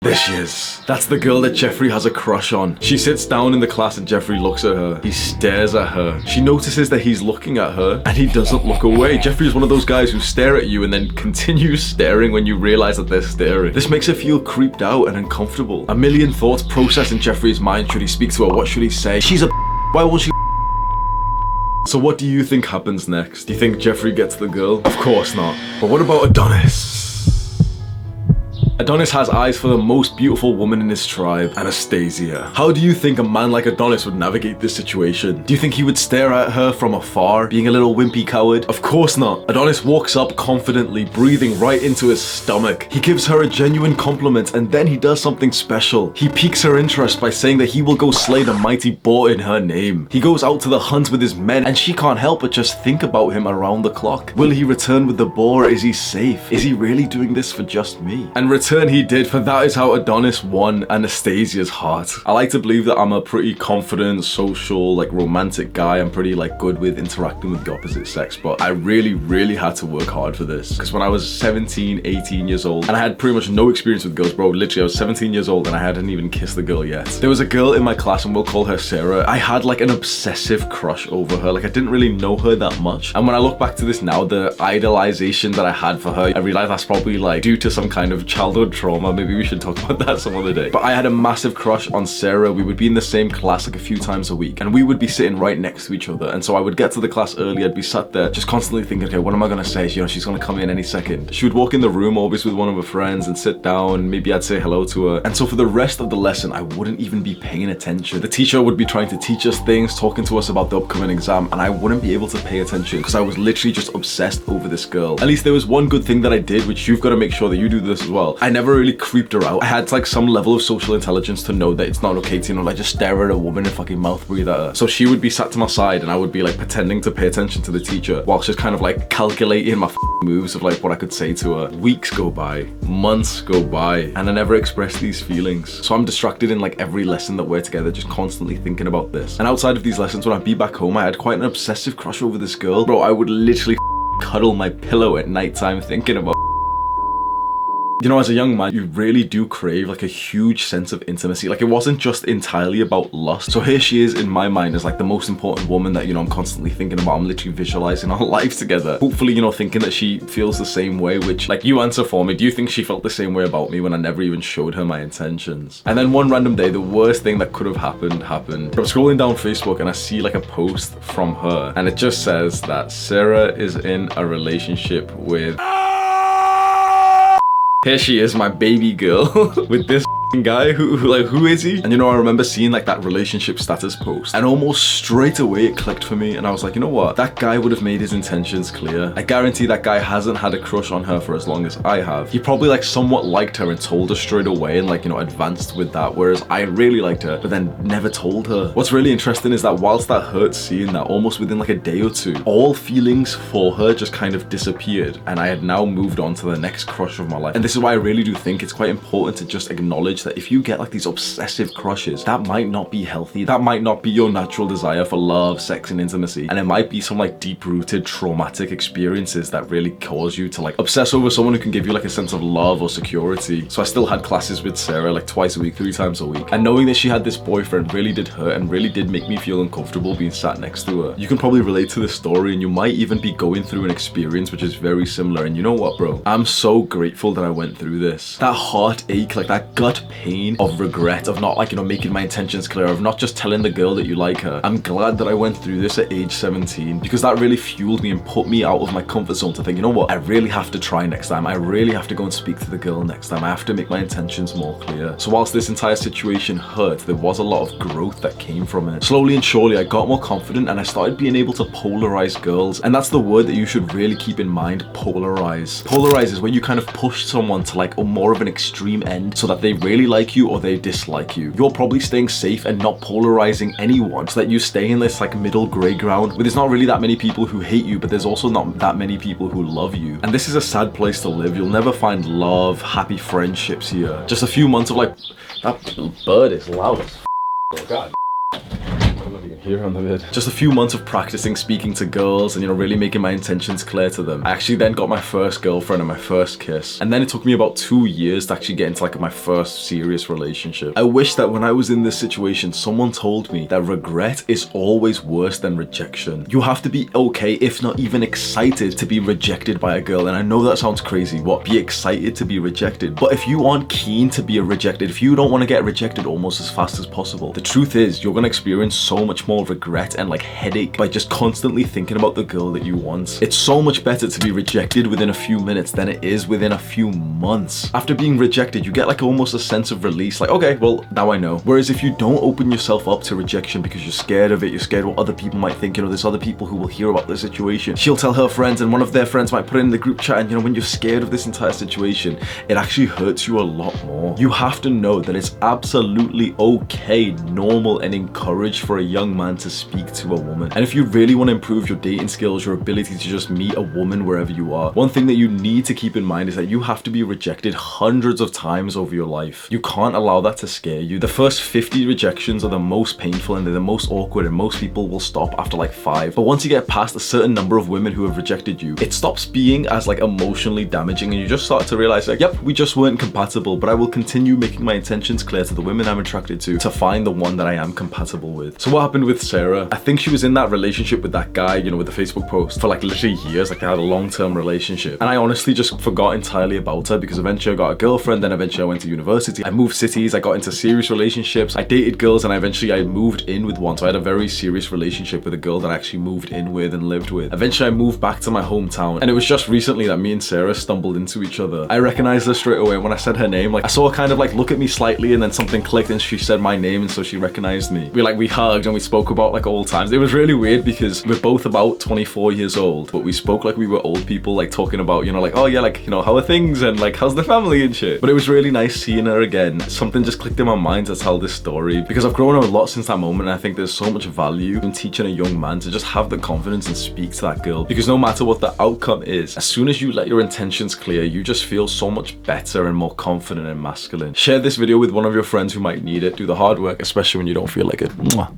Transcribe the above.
There she is. That's the girl that Jeffrey has a crush on. She sits down in the class and Jeffrey looks at her. He stares at her. She notices that he's looking at her and he doesn't look away. Jeffrey is one of those guys who stare at you and then continue staring when you realize that they're staring. This makes her feel creeped out and uncomfortable. A million thoughts process in Jeffrey's mind. Should he speak to her? What should he say? She's a why won't she? So what do you think happens next? Do you think Jeffrey gets the girl? Of course not. But what about Adonis? Adonis has eyes for the most beautiful woman in his tribe, Anastasia. How do you think a man like Adonis would navigate this situation? Do you think he would stare at her from afar, being a little wimpy coward? Of course not. Adonis walks up confidently, breathing right into his stomach. He gives her a genuine compliment and then he does something special. He piques her interest by saying that he will go slay the mighty boar in her name. He goes out to the hunt with his men and she can't help but just think about him around the clock. Will he return with the boar? Is he safe? Is he really doing this for just me? And return he did, for that is how Adonis won Anastasia's heart. I like to believe that I'm a pretty confident, social, romantic guy. I'm pretty good with interacting with the opposite sex, but I really had to work hard for this. Because when I was 17, 18 years old, and I had pretty much no experience with girls, bro. Literally, I was 17 years old and I hadn't even kissed the girl yet. There was a girl in my class and we'll call her Sarah. I had an obsessive crush over her. I didn't really know her that much. And when I look back to this now, the idolization that I had for her, I realize that's probably due to some kind of childhood trauma. Maybe we should talk about that some other day. But I had a massive crush on Sarah. We would be in the same class a few times a week and we would be sitting right next to each other. And so I would get to the class early. I'd be sat there just constantly thinking, okay, what am I going to say? She's going to come in any second. She would walk in the room always with one of her friends and sit down. Maybe I'd say hello to her. And so for the rest of the lesson, I wouldn't even be paying attention. The teacher would be trying to teach us things, talking to us about the upcoming exam, and I wouldn't be able to pay attention because I was literally just obsessed over this girl. At least there was one good thing that I did, which you've got to make sure that you do this as well. I never really creeped her out. I had some level of social intelligence to know that it's not okay to, just stare at a woman and fucking mouth breathe at her. So she would be sat to my side and I would be pretending to pay attention to the teacher whilst just kind of calculating my moves of what I could say to her. Weeks go by, months go by, and I never expressed these feelings. So I'm distracted in every lesson that we're together, just constantly thinking about this. And outside of these lessons, when I'd be back home, I had quite an obsessive crush over this girl. Bro, I would literally cuddle my pillow at nighttime thinking about. As a young man, you really do crave a huge sense of intimacy. It wasn't just entirely about lust. So here she is in my mind as the most important woman that, I'm constantly thinking about. I'm literally visualizing our lives together. Hopefully, thinking that she feels the same way, which you answer for me. Do you think she felt the same way about me when I never even showed her my intentions? And then one random day, the worst thing that could have happened. I'm scrolling down Facebook and I see a post from her and it just says that Sarah is in a relationship with. Here she is, my baby girl, with this guy who is he? And I remember seeing that relationship status post and almost straight away it clicked for me and I was like, you know what? That guy would have made his intentions clear. I guarantee that guy hasn't had a crush on her for as long as I have. He probably somewhat liked her and told her straight away and advanced with that, whereas I really liked her but then never told her. What's really interesting is that whilst that hurt seeing that, almost within a day or two, all feelings for her just kind of disappeared and I had now moved on to the next crush of my life. And this is why I really do think it's quite important to just acknowledge that if you get these obsessive crushes, that might not be healthy. That might not be your natural desire for love, sex, and intimacy. And it might be some deep-rooted traumatic experiences that really cause you to obsess over someone who can give you a sense of love or security. So I still had classes with Sarah twice a week, 3 times a week. And knowing that she had this boyfriend really did hurt and really did make me feel uncomfortable being sat next to her. You can probably relate to this story and you might even be going through an experience which is very similar. And you know what, bro? I'm so grateful that I went through this. That heartache, that gut pain of regret, of not making my intentions clear, of not just telling the girl that you like her. I'm glad that I went through this at age 17 because that really fueled me and put me out of my comfort zone to think, you know what, I really have to try next time. I really have to go and speak to the girl next time. I have to make my intentions more clear. So whilst this entire situation hurt, there was a lot of growth that came from it. Slowly and surely I got more confident and I started being able to polarize girls. And that's the word that you should really keep in mind, polarize. Polarize is when you kind of push someone to a more of an extreme end so that they really like you or they dislike you. You're probably staying safe and not polarizing anyone so that you stay in this middle gray ground where there's not really that many people who hate you, but there's also not that many people who love you. And this is a sad place to live. You'll never find love, happy friendships here. Just a few months of that little bird is loud as oh god. I'm not even here on the vid. Just a few months of practicing speaking to girls and, you know, really making my intentions clear to them. I actually then got my first girlfriend and my first kiss. And then it took me about 2 years to actually get into like my first serious relationship. I wish that when I was in this situation, someone told me that regret is always worse than rejection. You have to be okay, if not even excited, to be rejected by a girl. And I know that sounds crazy. What? Be excited to be rejected? But if you aren't keen to be rejected, if you don't want to get rejected almost as fast as possible, the truth is you're going to experience so much more regret and like headache by just constantly thinking about the girl that you want. It's so much better to be rejected within a few minutes than it is within a few months. After being rejected, you get like almost a sense of release, like, okay, well, now I know. Whereas if you don't open yourself up to rejection because you're scared of it, you're scared what other people might think, you know, there's other people who will hear about the situation. She'll tell her friends and one of their friends might put it in the group chat, and you know, when you're scared of this entire situation, it actually hurts you a lot more. You have to know that it's absolutely okay, normal, and encouraged for a young man to speak to a woman. And if you really want to improve your dating skills, your ability to just meet a woman wherever you are, one thing that you need to keep in mind is that you have to be rejected hundreds of times over your life. You can't allow that to scare you. The first 50 rejections are the most painful and they're the most awkward, and most people will stop after like 5. But once you get past a certain number of women who have rejected you, it stops being as like emotionally damaging, and you just start to realize like, yep, we just weren't compatible, but I will continue making my intentions clear to the women I'm attracted to find the one that I am compatible with. So what happened with Sarah? I think she was in that relationship with that guy, you know, with the Facebook post for like literally years. Like they had a long-term relationship, and I honestly just forgot entirely about her because eventually I got a girlfriend, then eventually I went to university, I moved cities, I got into serious relationships, I dated girls, and eventually I moved in with one. So I had a very serious relationship with a girl that I actually moved in with and lived with. Eventually I moved back to my hometown, and it was just recently that me and Sarah stumbled into each other. I recognized her straight away when I said her name. Like I saw her kind of like look at me slightly, and then something clicked and she said my name, and so she recognized me. We hugged and we spoke about like old times. It was really weird because we're both about 24 years old, but we spoke like we were old people, like talking about, you know, like, oh yeah, like, you know, how are things and like how's the family and shit. But it was really nice seeing her again. Something just clicked in my mind to tell this story because I've grown a lot since that moment, and I think there's so much value in teaching a young man to just have the confidence and speak to that girl, because no matter what the outcome is, as soon as you let your intentions clear, you just feel so much better and more confident and masculine. Share this video with one of your friends who might need it. Do the hard work, especially when you don't feel like it. Mwah.